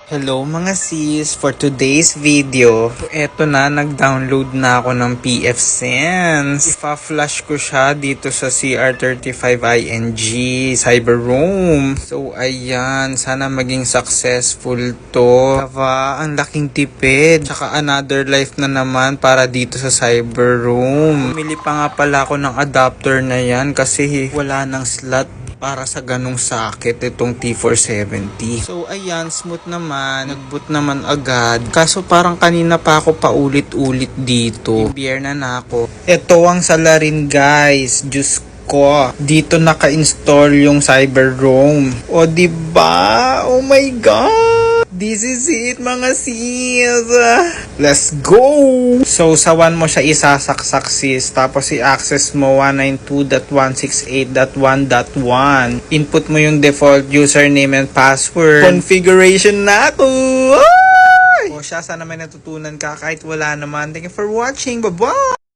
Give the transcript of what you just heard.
Hello mga sis, for today's video, eto na, nag-download na ako ng pfSense. Ipa-flash ko siya dito sa CR35ing Cyber Room. So ayan, sana maging successful to. Diba, ang laking tipid. Tsaka another life na naman para dito sa Cyber Room. Bumili pa nga pala ako ng adapter na yan kasi wala nang slot para sa ganong sakit itong T470. So ayan, smooth naman, nag-boot naman agad. Kaso parang kanina pa ako paulit-ulit dito. Biyerna na ako. Ito ang salarin guys, Diyos ko. Dito naka-install yung Cyber Roam. O diba? Oh my God! This is it mga sis. Let's go! So sa 1 mo siya isasaksak sis. Tapos i-access mo 192.168.1.1. Input mo yung default username and password. Configuration na to! O siya, sana may natutunan ka kahit wala naman. Thank you for watching. Bye-bye!